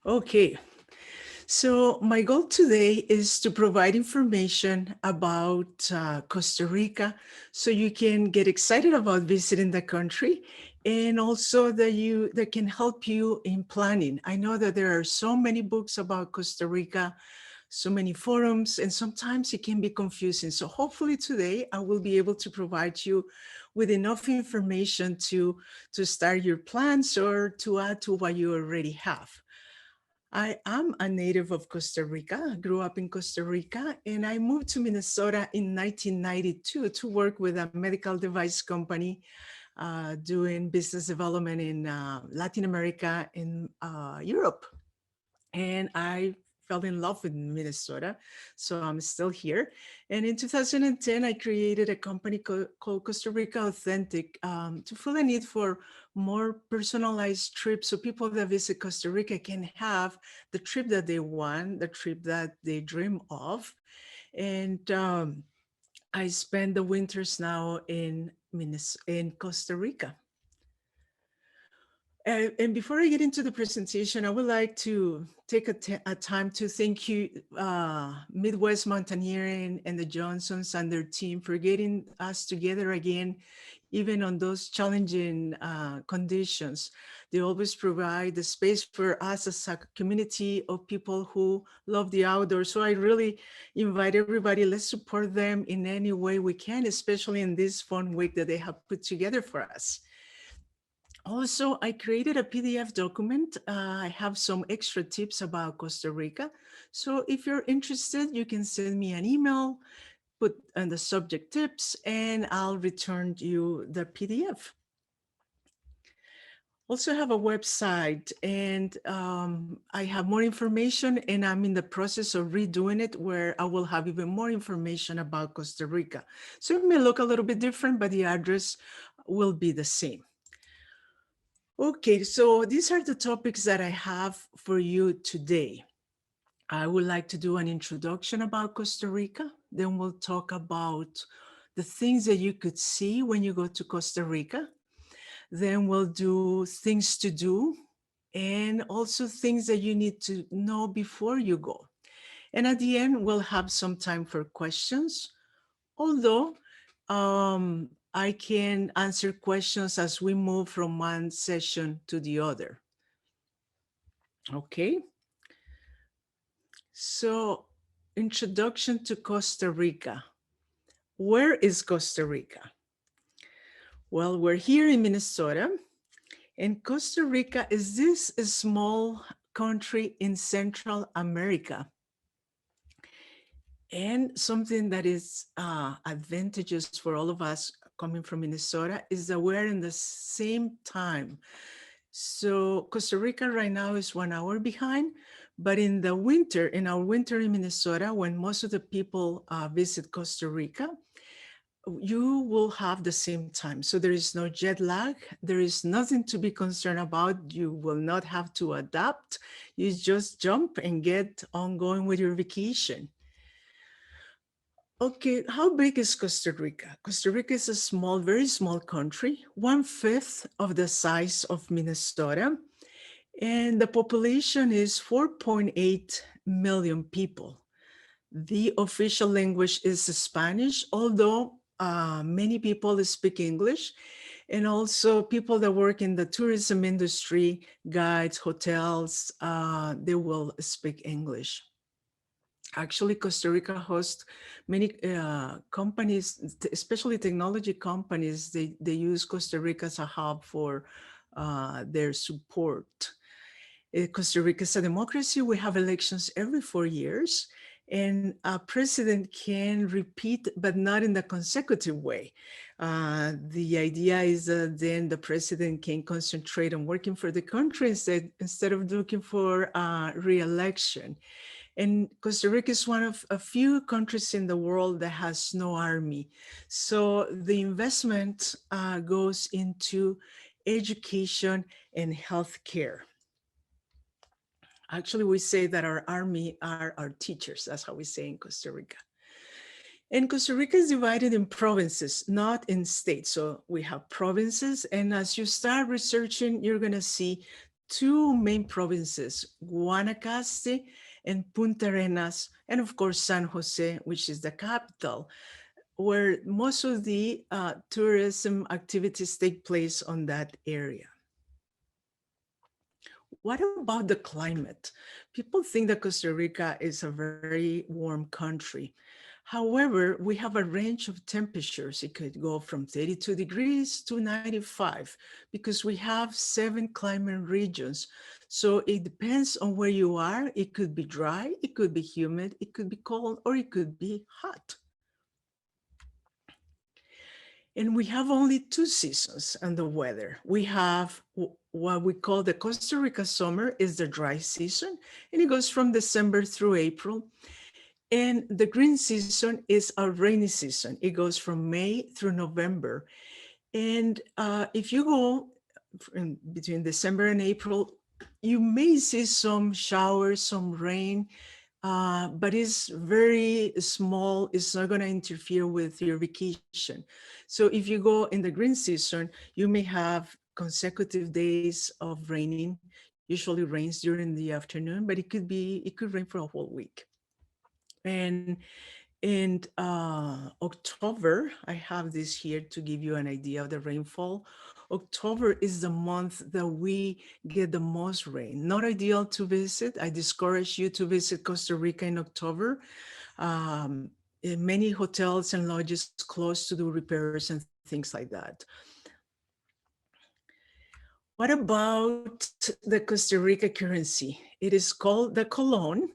Okay, so my goal today is to provide information about Costa Rica so you can get excited about visiting the country and also that can help you in planning. I know that there are so many books about Costa Rica, so many forums, and sometimes it can be confusing. So hopefully today I will be able to provide you with enough information to start your plans or to add to what you already have. I am a native of Costa Rica. I grew up in Costa Rica and I moved to Minnesota in 1992 to work with a medical device company doing business development in Latin America and Europe. And I fell in love with Minnesota, so I'm still here. And in 2010, I created a company called Costa Rica Authentic to fill a need for more personalized trips so people that visit Costa Rica can have the trip that they want, the trip that they dream of. And I spend the winters now in in Costa Rica. And before I get into the presentation, I would like to take a time to thank you, Midwest Mountaineering and the Johnsons and their team for getting us together again, even on those challenging conditions. They always provide the space for us as a community of people who love the outdoors. So I really invite everybody, let's support them in any way we can, especially in this fun week that they have put together for us. Also, I created a PDF document. I have some extra tips about Costa Rica. So if you're interested, you can send me an email, put on the subject tips, and I'll return you the PDF. Also have a website and I have more information and I'm in the process of redoing it where I will have even more information about Costa Rica. So it may look a little bit different, but the address will be the same. Okay, so these are the topics that I have for you today. I would like to do an introduction about Costa Rica. Then we'll talk about the things that you could see when you go to Costa Rica. Then we'll do things to do and also things that you need to know before you go. And at the end, we'll have some time for questions, although I can answer questions as we move from one session to the other. Okay, so introduction to Costa Rica. Where is Costa Rica? Well, we're here in Minnesota, and Costa Rica is this small country in Central America. And something that is advantageous for all of us coming from Minnesota is that we're in the same time. So Costa Rica right now is 1 hour behind, but in the winter, in our winter in Minnesota, when most of the people visit Costa Rica, you will have the same time. So there is no jet lag. There is nothing to be concerned about. You will not have to adapt. You just jump and get on going with your vacation. Okay, how big is Costa Rica? Costa Rica is a small, very small country, 1/5 of the size of Minnesota, and the population is 4.8 million people. The official language is Spanish, although many people speak English, and also people that work in the tourism industry, guides, hotels, they will speak English. Actually, Costa Rica hosts many companies, especially technology companies. They use Costa Rica as a hub for their support. Costa Rica is a democracy. We have elections every 4 years, and a president can repeat, but not in the consecutive way. The idea is that then the president can concentrate on working for the country instead of looking for re-election. And Costa Rica is one of a few countries in the world that has no army. So the investment goes into education and healthcare. Actually, we say that our army are our teachers. That's how we say in Costa Rica. And Costa Rica is divided in provinces, not in states. So we have provinces. And as you start researching, you're going to see two main provinces, Guanacaste and Punta Arenas, and of course San Jose, which is the capital, where most of the tourism activities take place on that area. What about the climate? People think that Costa Rica is a very warm country. However, we have a range of temperatures. It could go from 32 degrees to 95 because we have 7 climate regions. So it depends on where you are. It could be dry, it could be humid, it could be cold, or it could be hot. And we have only two seasons on the weather. We have what we call the Costa Rica summer is the dry season, and it goes from December through April. And the green season is our rainy season. It goes from May through November. And if you go between December and April, you may see some showers, some rain, but it's very small. It's not going to interfere with your vacation. So if you go in the green season, you may have consecutive days of raining. Usually rains during the afternoon, but it could rain for a whole week. And in October, I have this here to give you an idea of the rainfall. October is the month that we get the most rain. Not ideal to visit. I discourage you to visit Costa Rica in October. Many hotels and lodges close to do repairs and things like that. What about the Costa Rica currency? It is called the colon.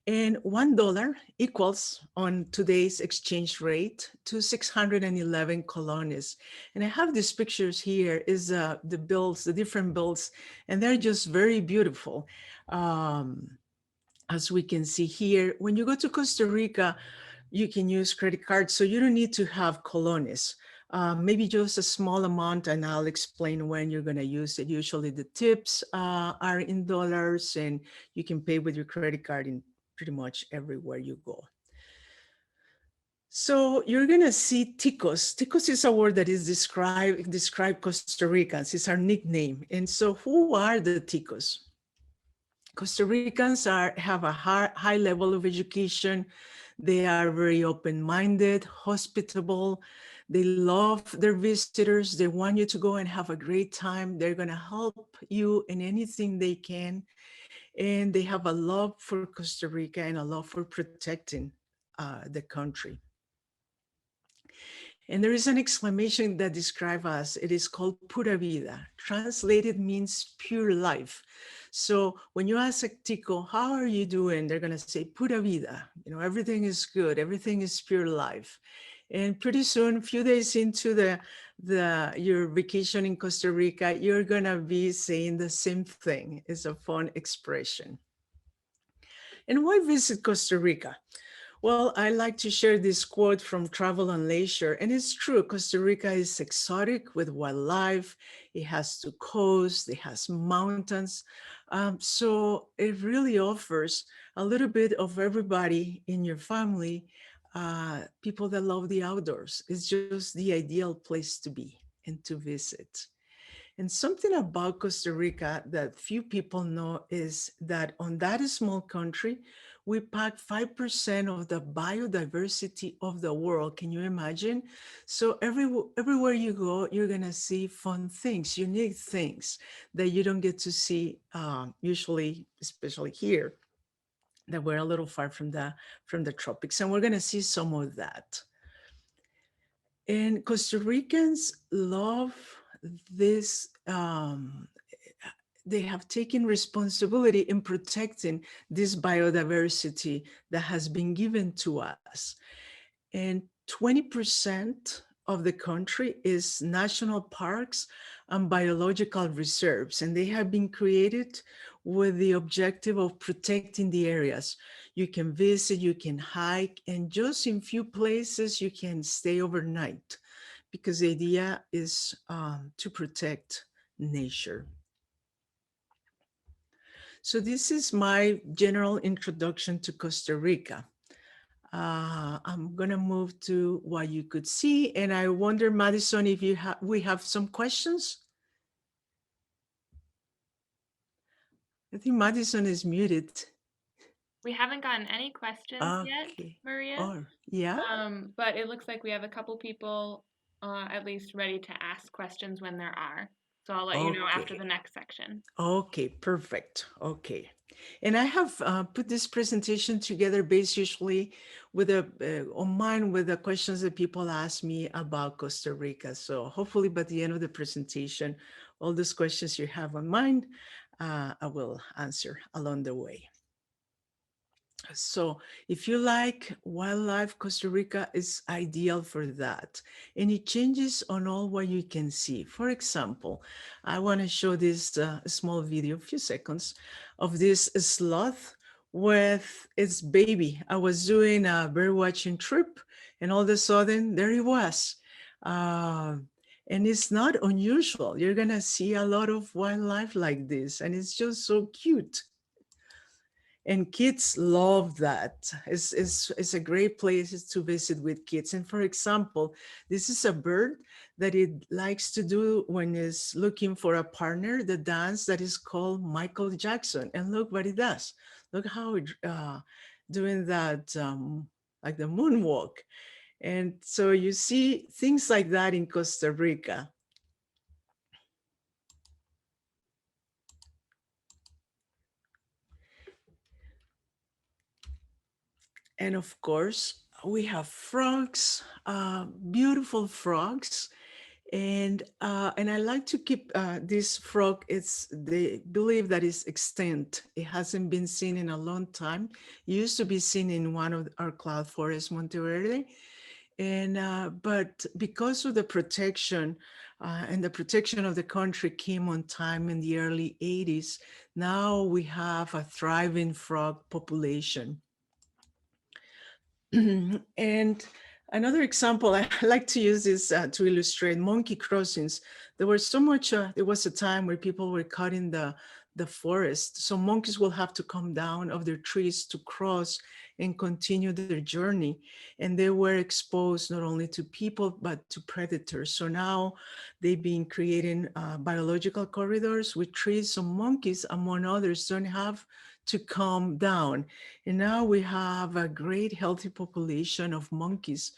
And $1 equals on today's exchange rate to 611 colones. And I have these pictures here is the bills, the different bills, and they're just very beautiful. As we can see here, when you go to Costa Rica, you can use credit cards, so you don't need to have colones. Maybe just a small amount, and I'll explain when you're going to use it. Usually the tips are in dollars, and you can pay with your credit card in pretty much everywhere you go. So you're going to see ticos. Ticos is a word that is describe Costa Ricans. It's our nickname. And so who are the ticos? Costa Ricans have a high level of education. They are very open-minded, hospitable. They love their visitors. They want you to go and have a great time. They're going to help you in anything they can. And they have a love for Costa Rica and a love for protecting the country. And there is an exclamation that describes us. It is called pura vida. Translated means pure life. So when you ask a Tico, how are you doing? They're going to say pura vida. You know, everything is good. Everything is pure life. And pretty soon, a few days into your vacation in Costa Rica, you're going to be saying the same thing. It's a fun expression. And why visit Costa Rica? Well, I like to share this quote from Travel and Leisure, and it's true. Costa Rica is exotic with wildlife. It has two coasts, it has mountains. So it really offers a little bit of everybody in your family, people that love the outdoors. It's just the ideal place to be and to visit. And something about Costa Rica that few people know is that on that small country, we pack 5% of the biodiversity of the world. Can you imagine? So everywhere you go, you're gonna see fun things, unique things that you don't get to see usually, especially here, that we're a little far from the tropics. And we're gonna see some of that. And Costa Ricans love this, they have taken responsibility in protecting this biodiversity that has been given to us. And 20% of the country is national parks and biological reserves, and they have been created with the objective of protecting the areas. You can visit, you can hike, and just in few places you can stay overnight because the idea is to protect nature. So this is my general introduction to Costa Rica. I'm gonna move to what you could see, and I wonder, Madison, if we have some questions. I think Madison is muted. We haven't gotten any questions yet, Okay. Maria, Oh, yeah? but it looks like we have a couple people at least ready to ask questions when there are. So I'll let you know after Okay. the next section. Okay, perfect. Okay. And I have put this presentation together based usually with on mine with the questions that people ask me about Costa Rica. So hopefully by the end of the presentation, all those questions you have on mind, I will answer along the way. So if you like wildlife, Costa Rica is ideal for that. And it changes on all what you can see. For example, I want to show this small video, a few seconds, of this sloth with its baby. I was doing a bird watching trip, and all of a sudden, there it was. Uh, and it's not unusual. You're going to see a lot of wildlife like this, and it's just so cute, and kids love that. It's a great place to visit with kids. And for example, this is a bird that it likes to do when it's looking for a partner, the dance that is called Michael Jackson. And look what it does. Look how it doing that, like the moonwalk. And so you see things like that in Costa Rica. And of course, we have frogs, beautiful frogs. And I like to keep this frog. It's they believe that it's extinct. It hasn't been seen in a long time. It used to be seen in one of our cloud forests, Monteverde, and but because of the protection and the protection of the country came on time in the early 80s, now we have a thriving frog population. And another example, I like to use this to illustrate monkey crossings. There was a time where people were cutting the forest. So monkeys will have to come down of their trees to cross and continue their journey. And they were exposed not only to people, but to predators. So now they've been creating biological corridors with trees. So monkeys, among others, don't have to come down. And now we have a great healthy population of monkeys.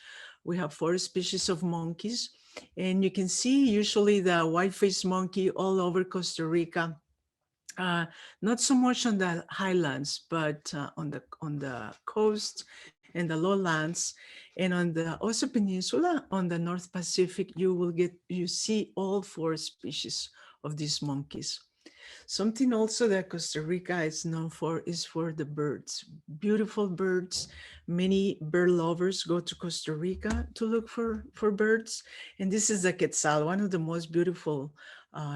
We have 4 species of monkeys. And you can see usually the white-faced monkey all over Costa Rica. Uh, Not so much on the highlands, but on the coast and the lowlands, and on the also peninsula on the North Pacific, you see all 4 species of these monkeys. Something also that Costa Rica is known for is for the birds. Beautiful birds. Many bird lovers go to Costa Rica to look for birds. And this is the quetzal, one of the most beautiful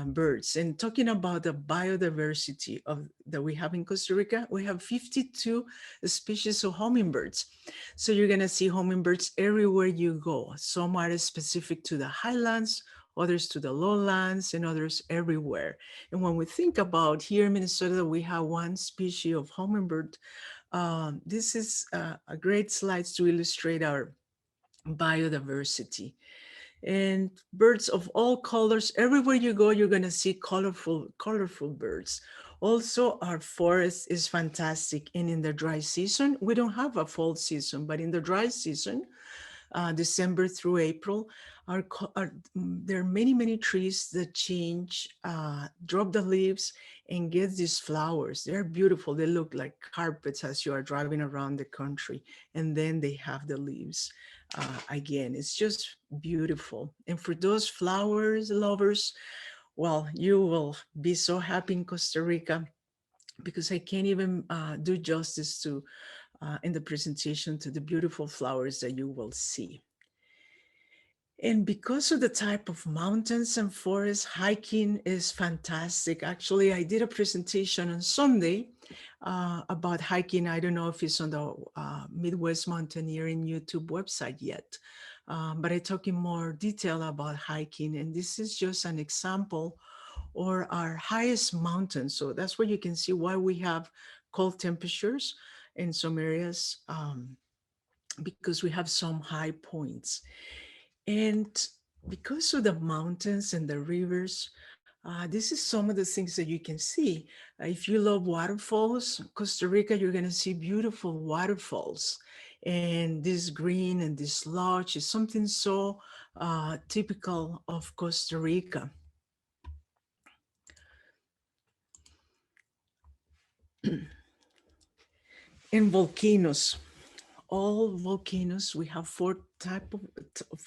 birds. And talking about the biodiversity that we have in Costa Rica, we have 52 species of hummingbirds. So you're going to see hummingbirds everywhere you go. Some are specific to the highlands, others to the lowlands, and others everywhere. And when we think about here in Minnesota, we have 1 species of hummingbird. This is a great slide to illustrate our biodiversity. And birds of all colors, everywhere you go, you're gonna see colorful birds. Also, our forest is fantastic. And in the dry season, we don't have a fall season, but in the dry season, December through April, there are many trees that change, drop the leaves and get these flowers. They're beautiful. They look like carpets as you are driving around the country. And then they have the leaves. Again, it's just beautiful. And for those flowers lovers, well, you will be so happy in Costa Rica, because I can't even do justice to in the presentation to the beautiful flowers that you will see. And because of the type of mountains and forests, hiking is fantastic. Actually, I did a presentation on Sunday about hiking. I don't know if it's on the Midwest Mountaineering YouTube website yet, but I talk in more detail about hiking. And this is just an example or our highest mountain. So that's where you can see why we have cold temperatures in some areas, because we have some high points. And because of the mountains and the rivers, This is some of the things that you can see. If you love waterfalls, Costa Rica, you're going to see beautiful waterfalls. And this green and this lodge is something so typical of Costa Rica. And volcanoes. All volcanoes. We have four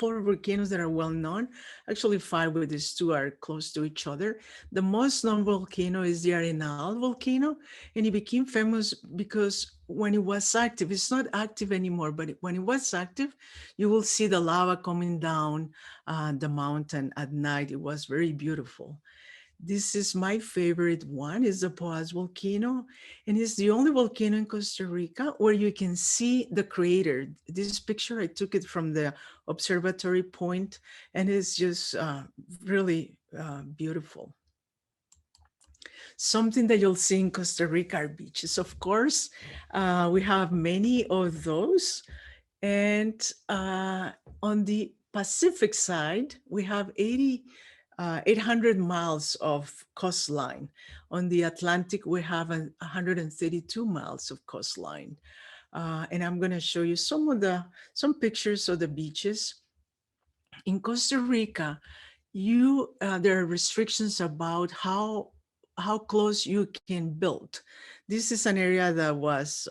volcanoes that are well known. Actually, five, but these two are close to each other. The most known volcano is the Arenal volcano, and it became famous because when it was active, it's not active anymore, but when it was active, you will see the lava coming down the mountain at night. It was very beautiful. This is my favorite one, is the Poás volcano, and it's the only volcano in Costa Rica where you can see the crater. This picture, I took it from the observatory point, and it's just really beautiful. Something that you'll see in Costa Rica are beaches, of course. We have many of those. And on the Pacific side, we have 800 miles of coastline. On the Atlantic, we have 132 miles of coastline. And I'm going to show you some pictures of the beaches. In Costa Rica, there are restrictions about how close you can build. This is an area that was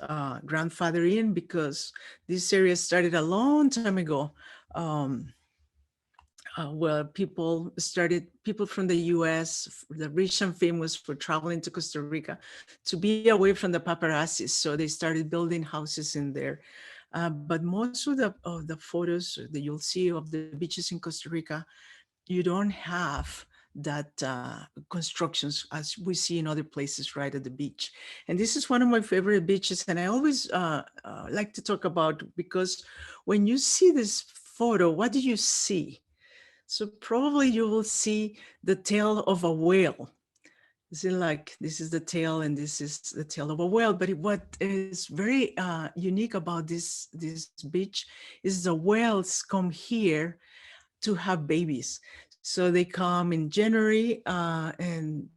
grandfathered in because this area started a long time ago. Um, where people from the US, the rich and famous, for traveling to Costa Rica to be away from the paparazzis. So they started building houses in there. But most of the photos that you'll see of the beaches in Costa Rica, you don't have that constructions as we see in other places right at the beach. And this is one of my favorite beaches. And I always like to talk about, because when you see this photo, what do you see? So probably you will see the tail of a whale. Is it like this is the tail and this is the tail of a whale? But what is very unique about this beach is the whales come here to have babies. So they come in January and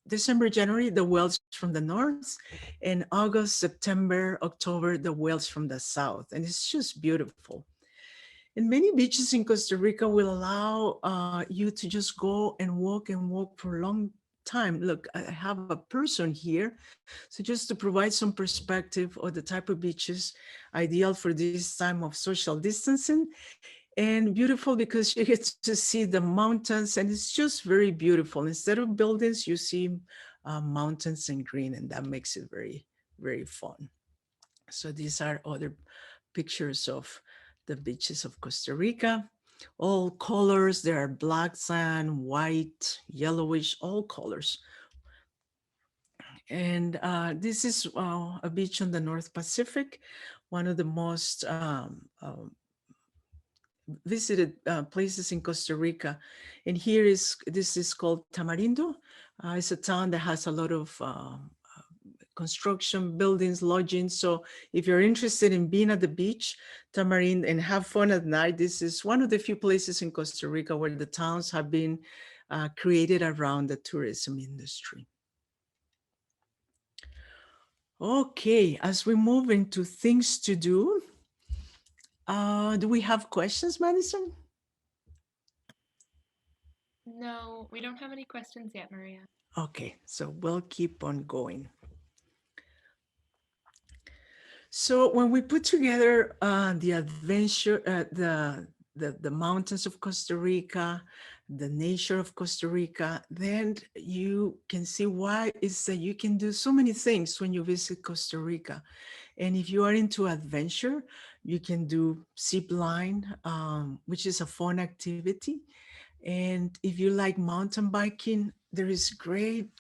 December, January, the whales from the north, and August, September, October, the whales from the south. And it's just beautiful. And many beaches in Costa Rica will allow you to just go and walk for a long time. Look, I have a person here. So just to provide some perspective of the type of beaches ideal for this time of social distancing, and beautiful because you get to see the mountains, and it's just very beautiful. Instead of buildings, you see mountains and green, and that makes it very, very fun. So these are other pictures of the beaches of Costa Rica. All colors, there are black sand, white, yellowish, all colors. And this is a beach on the North Pacific, one of the most visited places in Costa Rica. And this is called Tamarindo. It's a town that has a lot of construction, buildings, lodging. So if you're interested in being at the beach, Tamarind, and have fun at night, this is one of the few places in Costa Rica where the towns have been created around the tourism industry. Okay, as we move into things to do we have questions, Madison? No, we don't have any questions yet, Maria. Okay, so we'll keep on going. So when we put together the adventure, the mountains of Costa Rica, the nature of Costa Rica, then you can see why is that you can do so many things when you visit Costa Rica. And if you are into adventure, you can do zip line, which is a fun activity. And if you like mountain biking, there is great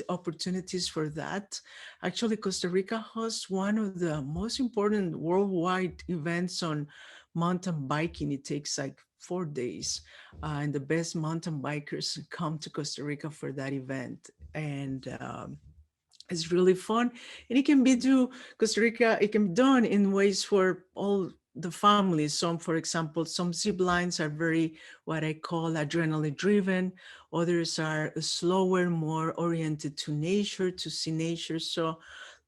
opportunities for that. Actually, Costa Rica hosts one of the most important worldwide events on mountain biking. It takes like 4 days, and the best mountain bikers come to Costa Rica for that event. And it's really fun, and it can be do Costa Rica. It can be done in ways for all the families. Some, for example, some zip lines are very what I call adrenaline driven. Others are slower, more oriented to nature, to see nature. So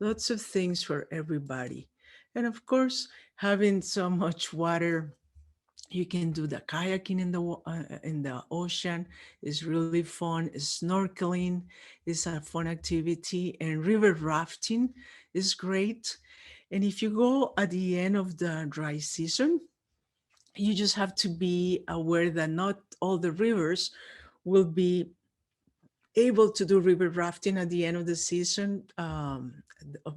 lots of things for everybody. And of course, having so much water, you can do the kayaking in the ocean is really fun. Snorkeling is a fun activity, and river rafting is great. And if you go at the end of the dry season, you just have to be aware that not all the rivers will be able to do river rafting at the end of the season,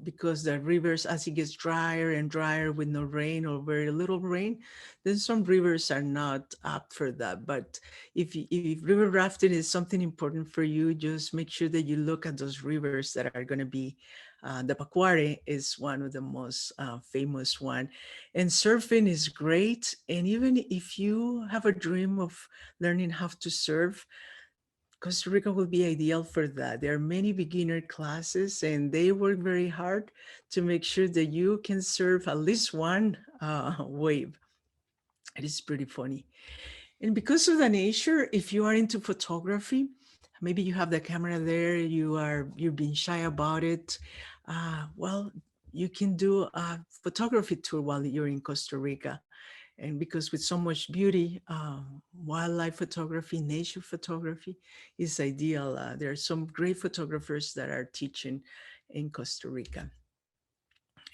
because the rivers, as it gets drier and drier with no rain or very little rain, then some rivers are not apt for that. But if river rafting is something important for you, just make sure that you look at those rivers that are going to be. The Pacuare is one of the most famous one, and surfing is great. And even if you have a dream of learning how to surf, Costa Rica will be ideal for that. There are many beginner classes, and they work very hard to make sure that you can serve at least one wave. It is pretty funny. And because of the nature, if you are into photography, maybe you have the camera there, you're being shy about it. Well, you can do a photography tour while you're in Costa Rica. And because with so much beauty, wildlife photography, nature photography is ideal. There are some great photographers that are teaching in Costa Rica.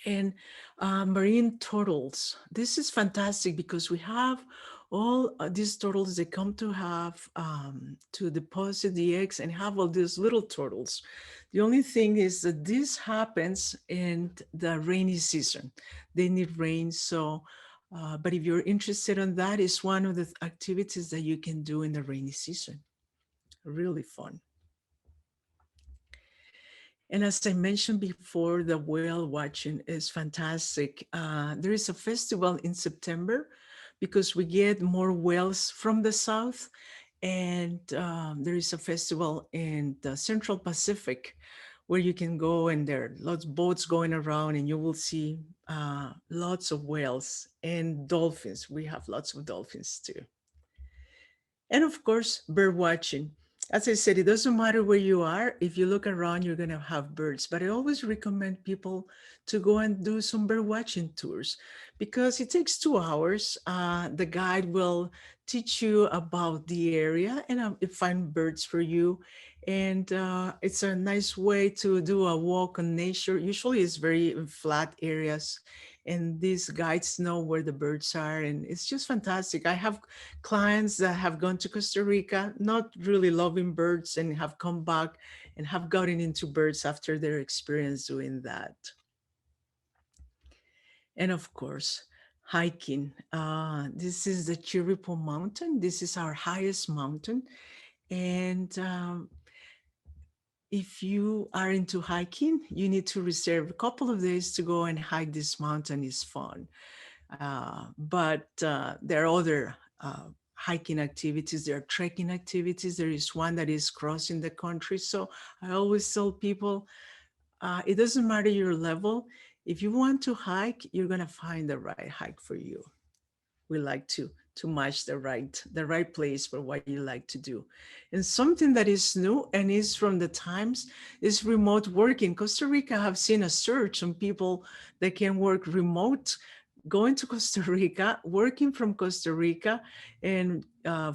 And marine turtles. This is fantastic because we have all these turtles. They come to have to deposit the eggs and have all these little turtles. The only thing is that this happens in the rainy season. They need rain, so. But if you're interested in that, it's one of the activities that you can do in the rainy season. Really fun. And as I mentioned before, the whale watching is fantastic. There is a festival in September because we get more whales from the south. And there is a festival in the Central Pacific where you can go, and there are lots of boats going around, and you will see lots of whales and dolphins. We have lots of dolphins too. And of course, bird watching. As I said, it doesn't matter where you are. If you look around, you're going to have birds. But I always recommend people to go and do some bird watching tours because it takes 2 hours. The guide will teach you about the area and find birds for you. And it's a nice way to do a walk on nature. Usually, it's very flat areas, and these guides know where the birds are. And it's just fantastic. I have clients that have gone to Costa Rica, not really loving birds, and have come back and have gotten into birds after their experience doing that. And of course, hiking. This is the Chiripo Mountain. This is our highest mountain. And if you are into hiking, you need to reserve a couple of days to go and hike this mountain. It's fun. But there are other hiking activities, there are trekking activities. There is one that is crossing the country. So I always tell people, it doesn't matter your level. If you want to hike, you're gonna find the right hike for you. We like to match the right place for what you like to do. And something that is new and is from the times is remote working. Costa Rica have seen a surge on people that can work remote, going to Costa Rica, working from Costa Rica, and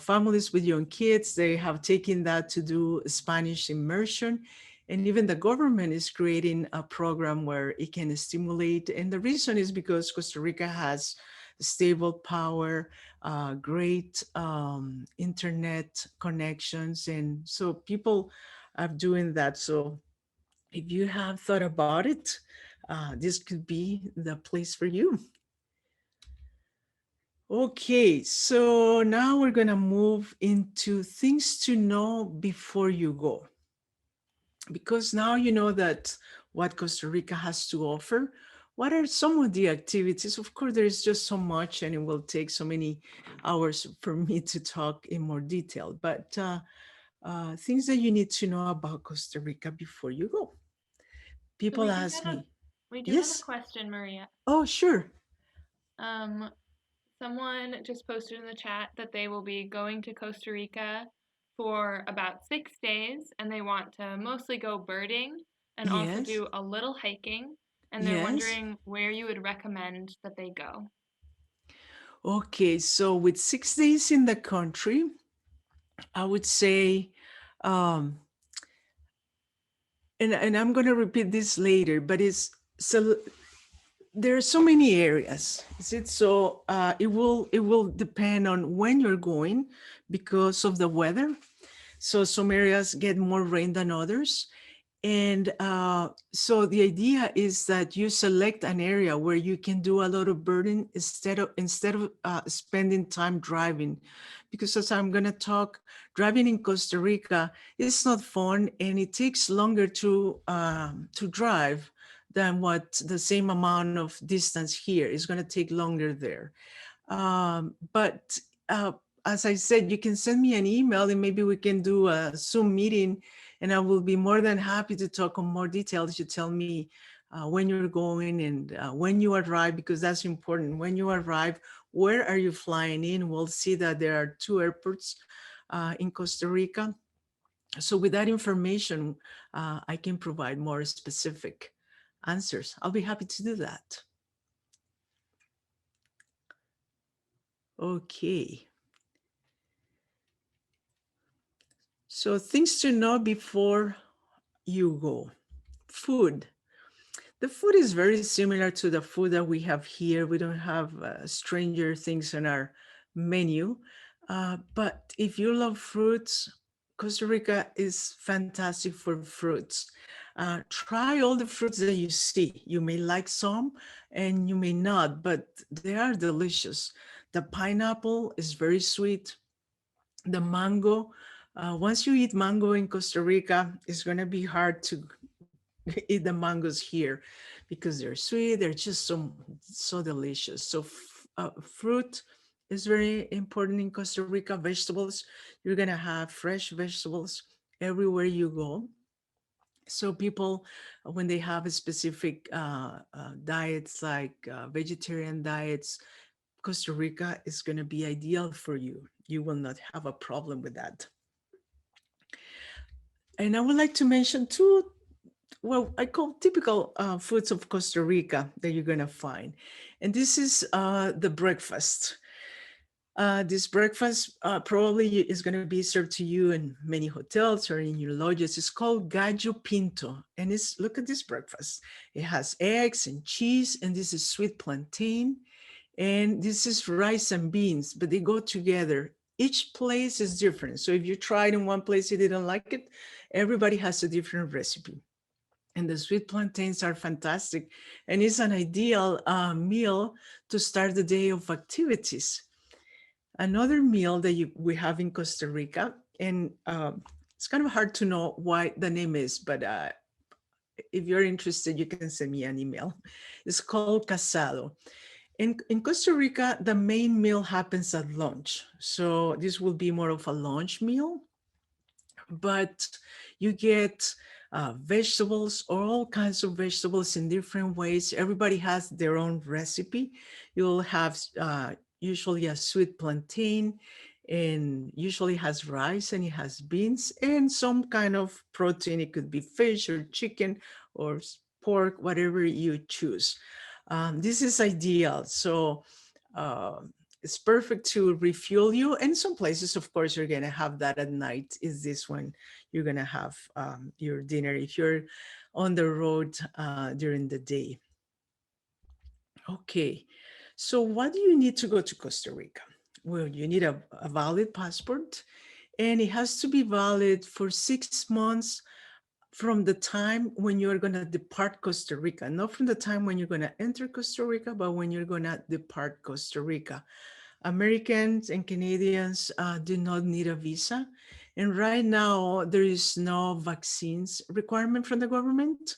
families with young kids, they have taken that to do Spanish immersion. And even the government is creating a program where it can stimulate. And the reason is because Costa Rica has stable power, great internet connections. And so people are doing that. So if you have thought about it, this could be the place for you. Okay, so now we're going to move into things to know before you go. Because now you know that what Costa Rica has to offer. What are some of the activities? Of course, there is just so much, and it will take so many hours for me to talk in more detail. But things that you need to know about Costa Rica before you go. So People ask me, we do have a yes? question, Maria. Oh, sure. Um, Someone just posted in the chat that they will be going to Costa Rica for about 6 days and they want to mostly go birding and also Yes, do a little hiking. And they're yes. wondering where you would recommend that they go. Okay, so with 6 days in the country, I would say, um, and I'm going to repeat this later, but it's so there are so many areas. Is it so? It will depend on when you're going because of the weather. So some areas get more rain than others. And so the idea is that you select an area where you can do a lot of birding instead of spending time driving, because as I'm gonna talk, driving in Costa Rica is not fun and it takes longer to drive than what the same amount of distance here is gonna take longer there. But as I said, you can send me an email and maybe we can do a Zoom meeting and I will be more than happy to talk on more details. You tell me when you're going and when you arrive, because that's important. When you arrive, where are you flying in? We'll see that there are two airports in Costa Rica. So with that information, I can provide more specific answers. I'll be happy to do that. Okay. So things to know before you go. Food. The food is very similar to the food that we have here. We don't have stranger things on our menu. But if you love fruits, Costa Rica is fantastic for fruits. Try all the fruits that you see. You may like some and you may not, but they are delicious. The pineapple is very sweet. The mango, once you eat mango in Costa Rica, it's going to be hard to eat the mangoes here because they're sweet. They're just so delicious. So fruit is very important in Costa Rica. Vegetables, you're going to have fresh vegetables everywhere you go. So people, when they have a specific diets like vegetarian diets, Costa Rica is going to be ideal for you. You will not have a problem with that. And I would like to mention two, well, I call typical foods of Costa Rica that you're going to find. And this is the breakfast. This breakfast probably is going to be served to you in many hotels or in your lodges. It's called gallo pinto. And it's, look at this breakfast. It has eggs and cheese, and this is sweet plantain. And this is rice and beans, but they go together. Each place is different. So if you tried in one place, you didn't like it, everybody has a different recipe. And the sweet plantains are fantastic. And it's an ideal meal to start the day of activities. Another meal that we have in Costa Rica, and it's kind of hard to know why the name is, but if you're interested, you can send me an email. It's called casado. In Costa Rica, the main meal happens at lunch. So this will be more of a lunch meal, but you get vegetables, all kinds of vegetables in different ways. Everybody has their own recipe. You'll have usually a sweet plantain, and usually has rice and it has beans and some kind of protein. It could be fish or chicken or pork, whatever you choose. This is ideal. So uh, it's perfect to refuel you. And some places, of course, you're gonna have that at night. Is this when you're gonna have your dinner if you're on the road during the day? Okay, so what do you need to go to Costa Rica? Well, you need a valid passport, and it has to be valid for 6 months from the time when you're going to depart Costa Rica, not from the time when you're going to enter Costa Rica, but when you're going to depart Costa Rica. Americans and Canadians do not need a visa. And right now, there is no vaccines requirement from the government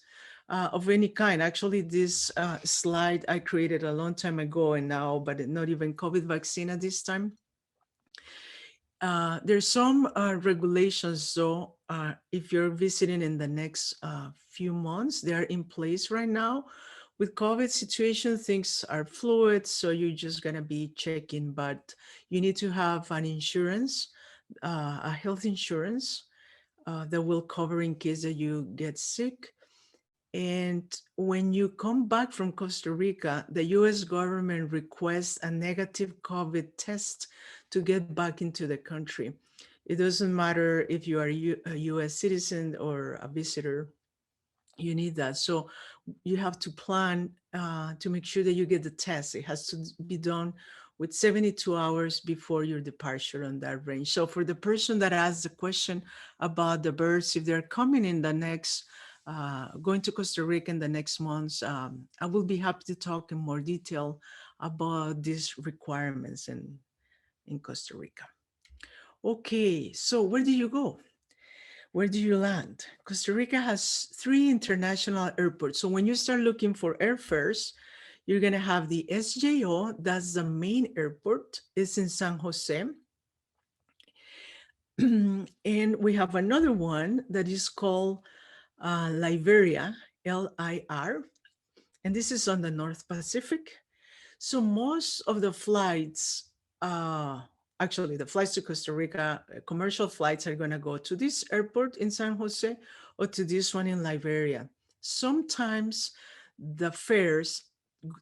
of any kind. Actually, this slide I created a long time ago and now, but not even COVID vaccine at this time. There's some regulations, though, if you're visiting in the next few months, they are in place right now, With COVID situation, things are fluid, so you're just gonna be checking, but you need to have an insurance, a health insurance that will cover in case that you get sick. And when you come back from Costa Rica, the US government requests a negative COVID test to get back into the country. It doesn't matter if you are a US citizen or a visitor, you need that. So you have to plan to make sure that you get the test. It has to be done with 72 hours before your departure on that range. So for the person that asked the question about the birds, if they're coming in the next, going to Costa Rica in the next months, I will be happy to talk in more detail about these requirements in Costa Rica. Okay, so where do you go? Where do you land? Costa Rica has three international airports. So when you start looking for airfares, you're going to have the SJO, that's the main airport, it's in San Jose. And we have another one that is called Liberia, LIR, and this is on the North Pacific. So most of the flights, uh, actually the flights to Costa Rica, commercial flights are going to go to this airport in San Jose or to this one in Liberia. Sometimes the fares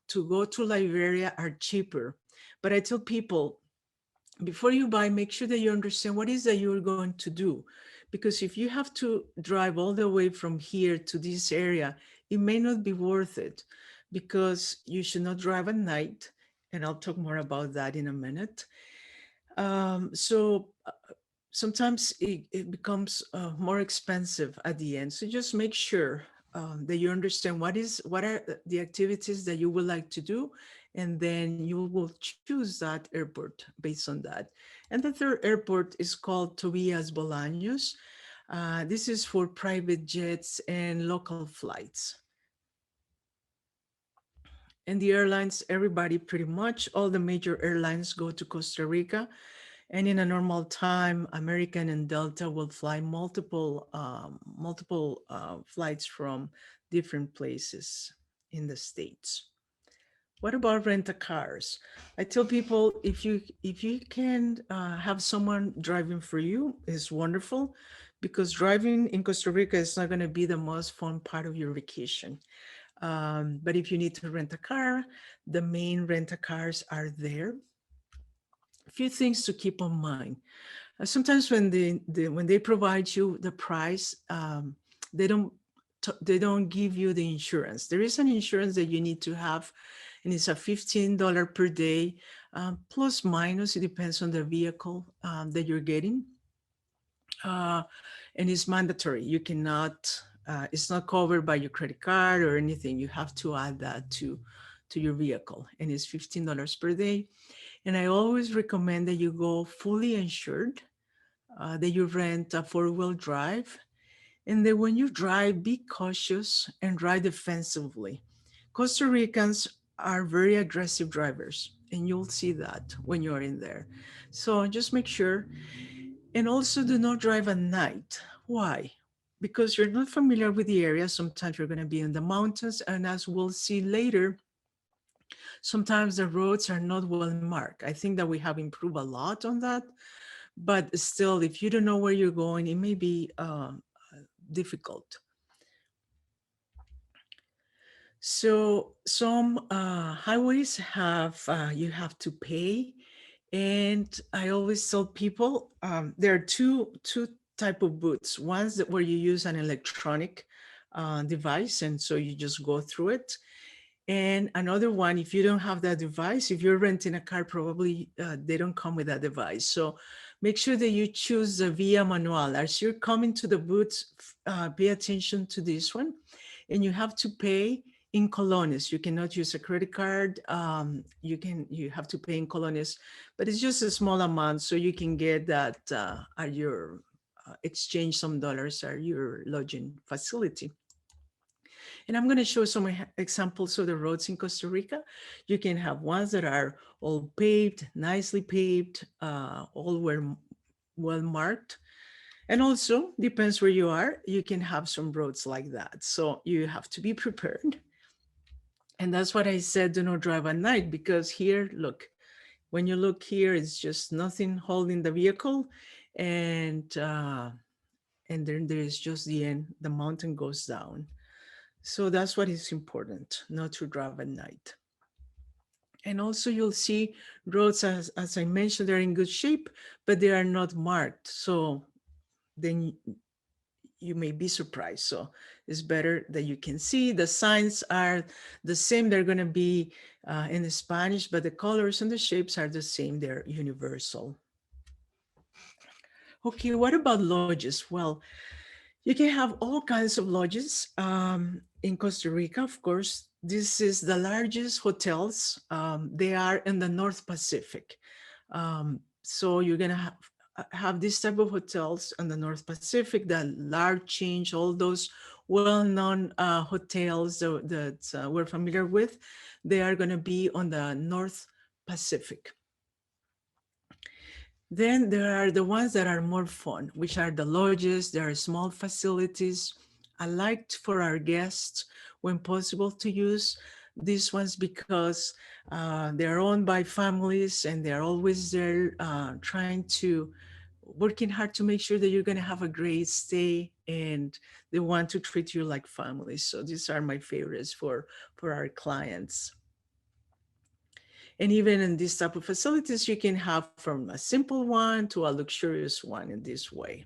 to go to Liberia are cheaper, but I tell people before you buy, make sure that you understand what is that you're going to do. Because if you have to drive all the way from here to this area, it may not be worth it because you should not drive at night. And I'll talk more about that in a minute. So sometimes it becomes more expensive at the end. So just make sure that you understand what are the activities that you would like to do, and then you will choose that airport based on that. And the third airport is called Tobias Bolaños. This is for private jets and local flights. And the airlines, everybody pretty much, all the major airlines go to Costa Rica. And in a normal time, American and Delta will fly multiple flights from different places in the States. What about rent a cars? I tell people if you can have someone driving for you, is wonderful, because driving in Costa Rica is not going to be the most fun part of your vacation. But if you need to rent a car, the main rent a cars are there. A few things to keep in mind. Sometimes when when they provide you the price, they don't they don't give you the insurance. There is an insurance that you need to have, and it's a $15 per day, plus minus. It depends on the vehicle that you're getting, uh, and it's mandatory. You cannot. It's not covered by your credit card or anything. You have to add that to your vehicle, and it's $15 per day. And I always recommend that you go fully insured, that you rent a four-wheel drive, and that when you drive, be cautious and ride defensively. Costa Ricans are very aggressive drivers, and you'll see that when you're in there. So just make sure. And also do not drive at night. Why? Because you're not familiar with the area. Sometimes you're going to be in the mountains, and as we'll see later, sometimes the roads are not well marked. I think that we have improved a lot on that, but still, if you don't know where you're going, it may be difficult. So some highways have you have to pay, and I always tell people there are two type of booths. One's that where you use an electronic device, and so you just go through it. And another one, if you don't have that device, if you're renting a car, probably they don't come with that device. So make sure that you choose the Via Manual. As you're coming to the booth, pay attention to this one. And you have to pay in colones. You cannot use a credit card. You have to pay in colones, but it's just a small amount, so you can get that at your exchange some dollars at your lodging facility. And I'm going to show some examples of the roads in Costa Rica. You can have ones that are all paved, nicely paved, all were well marked. And also, depends where you are, you can have some roads like that. So you have to be prepared. And that's what I said, do not drive at night, because here, look, when you look here, it's just nothing holding the vehicle. And then there's just the end, the mountain goes down. So that's what is important, not to drive at night. And also you'll see roads, as I mentioned, they're in good shape, but they are not marked. So then you may be surprised. So it's better that you can see the signs are the same. They're going to be in Spanish, but the colors and the shapes are the same. They're universal. Okay, what about lodges? Well, you can have all kinds of lodges in Costa Rica, of course. This is the largest hotels. They are in the North Pacific. So you're gonna have this type of hotels in the North Pacific, the large change, all those well-known hotels that we're familiar with. They are gonna be on the North Pacific. Then there are the ones that are more fun, which are the lodges. There are small facilities. I liked for our guests, when possible, to use these ones because they're owned by families and they're always there trying to, working hard to make sure that you're going to have a great stay, and they want to treat you like family. So these are my favorites for our clients. And even in these type of facilities, you can have from a simple one to a luxurious one in this way.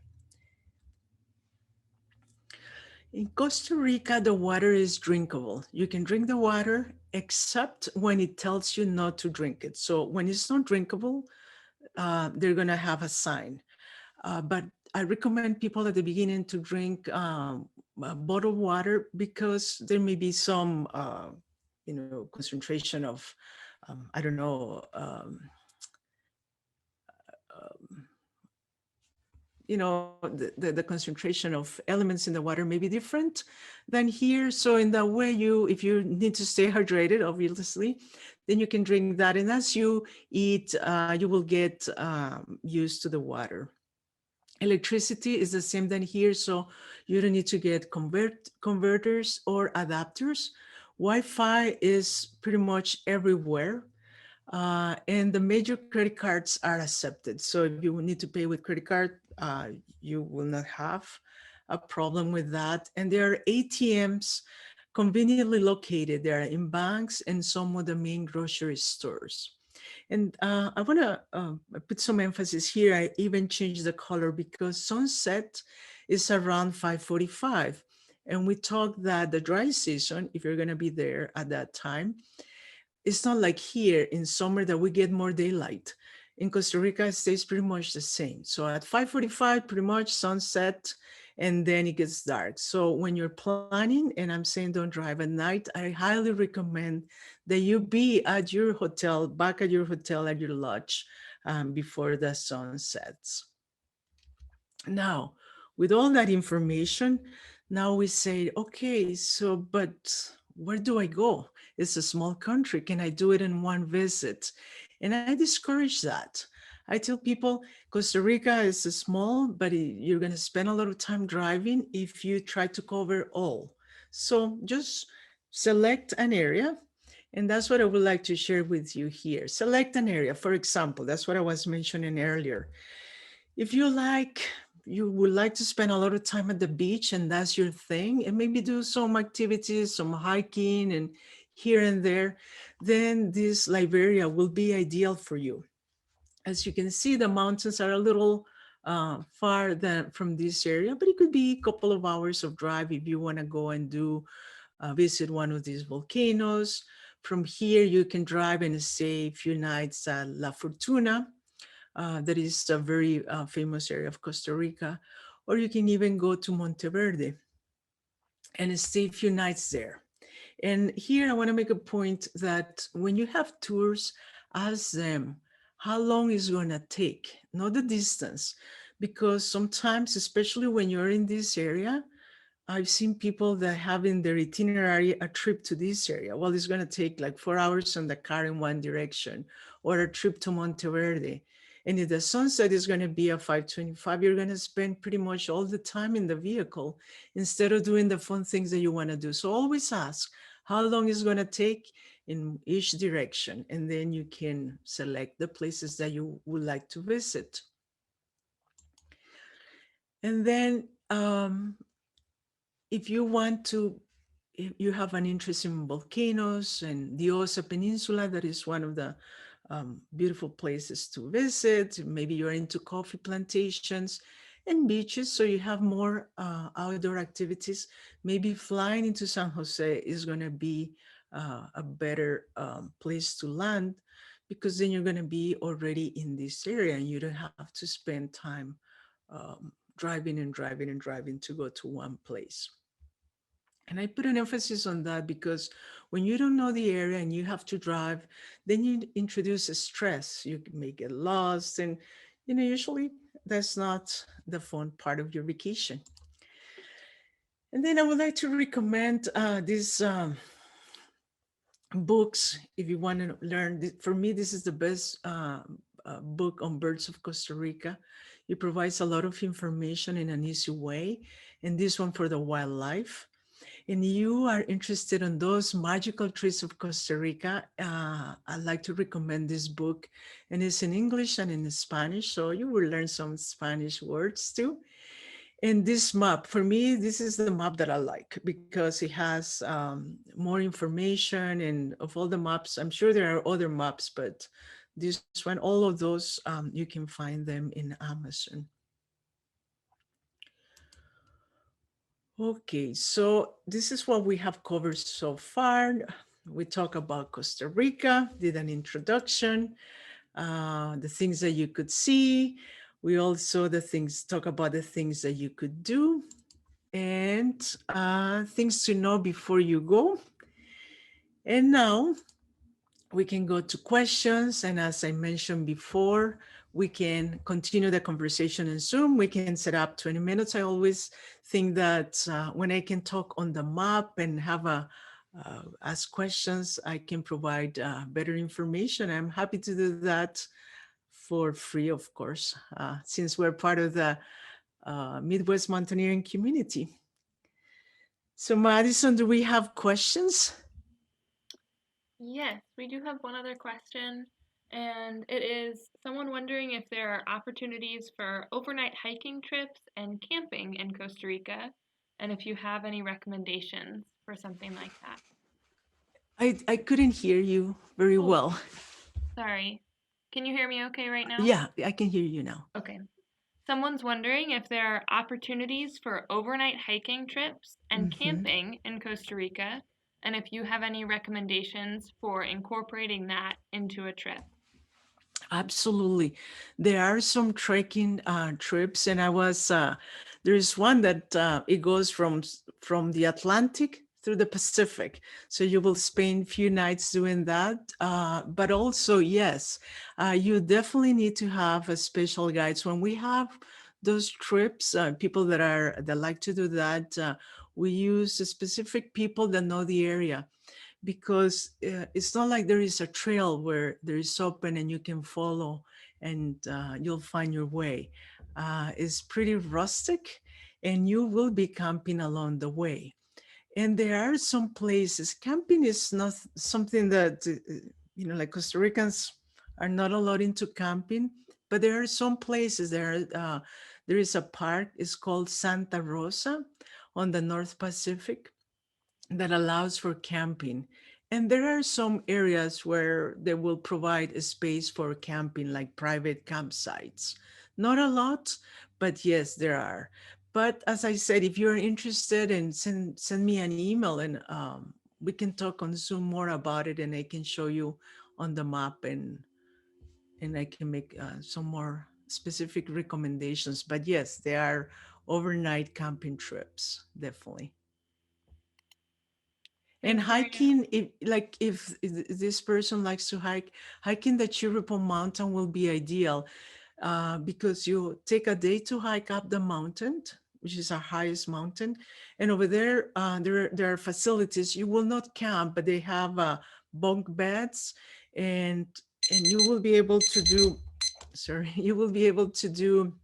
In Costa Rica, the water is drinkable. You can drink the water except when it tells you not to drink it. So when it's not drinkable, they're gonna have a sign. But I recommend people at the beginning to drink bottled water because there may be some, concentration of, I don't know, the concentration of elements in the water may be different than here. So in that way, if you need to stay hydrated, obviously, then you can drink that. And as you eat, you will get used to the water. Electricity is the same than here, so you don't need to get converters or adapters. Wi-Fi is pretty much everywhere. And the major credit cards are accepted. So if you need to pay with credit card, you will not have a problem with that. And there are ATMs conveniently located. They are in banks and some of the main grocery stores. And I want to put some emphasis here. I even changed the color because sunset is around 5:45. And we talked that the dry season, if you're going to be there at that time, it's not like here in summer that we get more daylight. In Costa Rica, it stays pretty much the same. So at 5:45, pretty much sunset, and then it gets dark. So when you're planning, and I'm saying don't drive at night, I highly recommend that you be at your hotel, back at your hotel, at your lodge before the sun sets. Now, with all that information, now we say, okay, so, but where do I go? It's a small country. Can I do it in one visit? And I discourage that. I tell people Costa Rica is small, but you're going to spend a lot of time driving if you try to cover all. So just select an area. And that's what I would like to share with you here. Select an area. For example, that's what I was mentioning earlier. If you would like to spend a lot of time at the beach and that's your thing, and maybe do some activities, some hiking and here and there, then this Liberia will be ideal for you. As you can see, the mountains are a little far from this area, but it could be a couple of hours of drive if you want to go and visit one of these volcanoes. From here, you can drive and stay a few nights at La Fortuna. That is a very famous area of Costa Rica. Or you can even go to Monteverde and stay a few nights there. And here I want to make a point that when you have tours, ask them how long is going to take, not the distance, because sometimes, especially when you're in this area, I've seen people that have in their itinerary a trip to this area. Well, it's going to take like 4 hours on the car in one direction, or a trip to Monteverde. And if the sunset is going to be at 5:25, you're going to spend pretty much all the time in the vehicle instead of doing the fun things that you want to do. So always ask, how long it's going to take in each direction. And then you can select the places that you would like to visit. And then if you want to, if you have an interest in volcanoes and the Osa Peninsula, that is one of the beautiful places to visit. Maybe you're into coffee plantations and beaches, so you have more outdoor activities. Maybe flying into San Jose is going to be a better place to land, because then you're going to be already in this area and you don't have to spend time driving and driving and driving to go to one place. And I put an emphasis on that because when you don't know the area and you have to drive, then you introduce a stress. You may get lost, and usually that's not the fun part of your vacation. And then I would like to recommend these books if you want to learn. For me, this is the best book on birds of Costa Rica. It provides a lot of information in an easy way, and this one for the wildlife, and you are interested in those magical trees of Costa Rica, I'd like to recommend this book. And it's in English and in Spanish, so you will learn some Spanish words too. And this map, for me, this is the map that I like because it has more information. And of all the maps, I'm sure there are other maps, but this one, all of those, you can find them in Amazon. Okay, so this is what we have covered so far. We talked about Costa Rica, did an introduction, the things that you could see. We also talk about the things that you could do, and things to know before you go. And now we can go to questions. And as I mentioned before, we can continue the conversation in Zoom. We can set up 20 minutes. I always think that when I can talk on the map and have ask questions, I can provide better information. I'm happy to do that for free, of course, since we're part of the Midwest Mountaineering community. So Madison, do we have questions? Yes, we do have one other question, and it is someone wondering if there are opportunities for overnight hiking trips and camping in Costa Rica, and if you have any recommendations for something like that. I couldn't hear you very Oh, well. sorry. Can you hear me okay right now? Yeah, I can hear you now. Okay. Someone's wondering if there are opportunities for overnight hiking trips and Mhm. camping in Costa Rica, and if you have any recommendations for incorporating that into a trip. Absolutely. There are some trekking trips, and there is one that it goes from the Atlantic through the Pacific. So you will spend few nights doing that. But also, yes, you definitely need to have a special guides. When we have those trips, people that like to do that, we use specific people that know the area, because it's not like there is a trail where there is open and you can follow and you'll find your way. It's pretty rustic, and you will be camping along the way. And there are some places, camping is not something that, like Costa Ricans are not a lot into camping, but there are some places there is a park, it's called Santa Rosa on the North Pacific, that allows for camping. And there are some areas where they will provide a space for camping, like private campsites. Not a lot, but yes, there are. But as I said, if you're interested, and send me an email, and we can talk on Zoom more about it, and I can show you on the map, and I can make some more specific recommendations. But yes, there are overnight camping trips, definitely. And Thank you. hiking, if this person likes to hike, hiking the Chirripon Mountain will be ideal, because you take a day to hike up the mountain, which is our highest mountain. And over there, there are facilities. You will not camp, but they have bunk beds, and you will be able to do, sorry, you will be able to do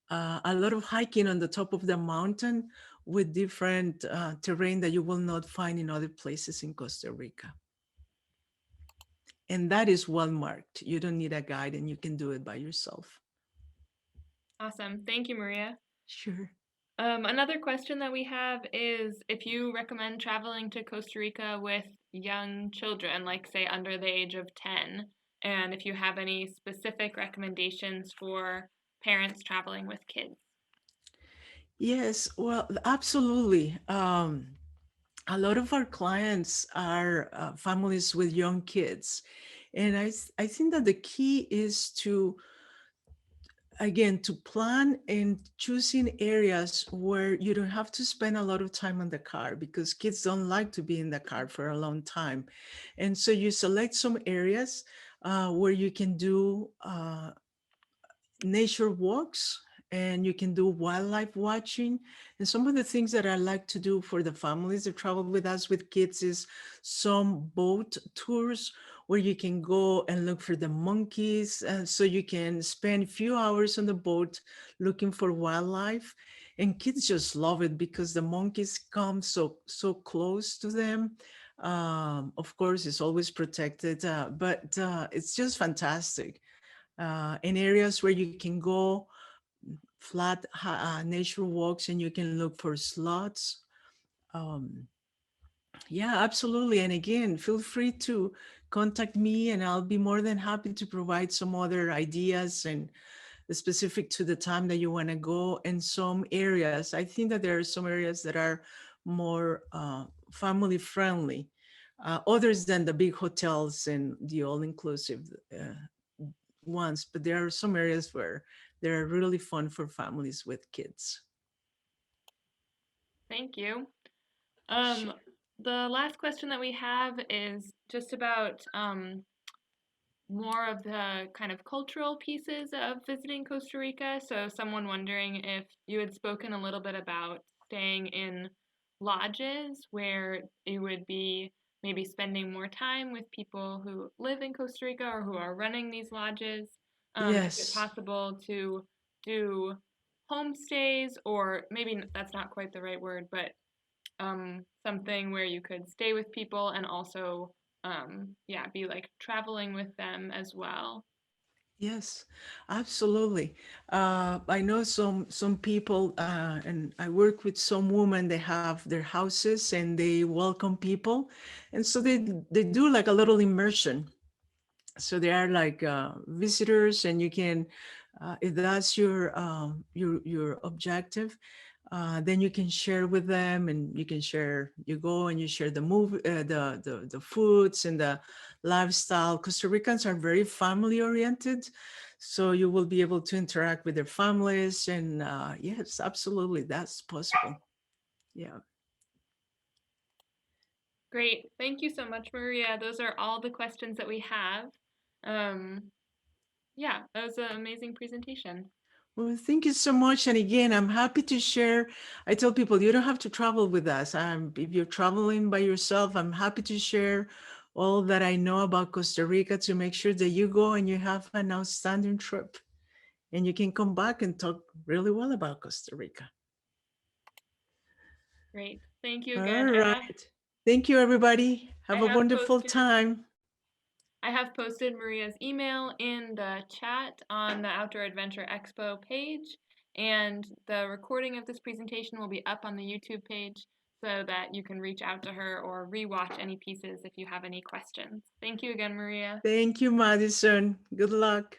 a lot of hiking on the top of the mountain with different terrain that you will not find in other places in Costa Rica. And that is well marked. You don't need a guide and you can do it by yourself. Awesome. Thank you, Maria. Sure. Another question that we have is if you recommend traveling to Costa Rica with young children, like say under the age of 10, and if you have any specific recommendations for parents traveling with kids. Yes, well, absolutely. A lot of our clients are families with young kids. And I think that the key is to, again, to plan and choosing areas where you don't have to spend a lot of time on the car because kids don't like to be in the car for a long time. And so you select some areas where you can do nature walks and you can do wildlife watching. And some of the things that I like to do for the families that travel with us with kids is some boat tours where you can go and look for the monkeys. So you can spend a few hours on the boat looking for wildlife. And kids just love it because the monkeys come so close to them. Of course, it's always protected, but it's just fantastic in areas where you can go flat nature walks and you can look for slots. Um, yeah, absolutely. And again, feel free to contact me and I'll be more than happy to provide some other ideas and specific to the time that you want to go in some areas. I think that there are some areas that are more family friendly, others than the big hotels and the all inclusive ones, but there are some areas where they're really fun for families with kids. Thank you. Sure. Um, the last question that we have is just about more of the kind of cultural pieces of visiting Costa Rica. So, someone wondering if you had spoken a little bit about staying in lodges where you would be maybe spending more time with people who live in Costa Rica or who are running these lodges. Is it Yes. possible to do homestays, or maybe that's not quite the right word, but something where you could stay with people and also yeah, be like traveling with them as well. Yes, absolutely. I know some people, and I work with some women. They have their houses and they welcome people, and so they do like a little immersion. So they are like visitors and you can if that's your objective, then you can share with them and you can share, you go and you share the movie, the foods and the lifestyle. Costa Ricans are very family oriented, so you will be able to interact with their families and yes, absolutely, that's possible. Yeah. Great. Thank you so much, Maria. Those are all the questions that we have. Um, yeah, that was an amazing presentation. Well, thank you so much. And again, I'm happy to share. I tell people you don't have to travel with us. If you're traveling by yourself, I'm happy to share all that I know about Costa Rica to make sure that you go and you have an outstanding trip and you can come back and talk really well about Costa Rica. Great. Thank you All again. right. Thank you, everybody. I Have a have wonderful posted time. I have posted Maria's email in the chat on the Outdoor Adventure Expo page, and the recording of this presentation will be up on the YouTube page so that you can reach out to her or rewatch any pieces if you have any questions. Thank you again, Maria. Thank you, Madison. Good luck.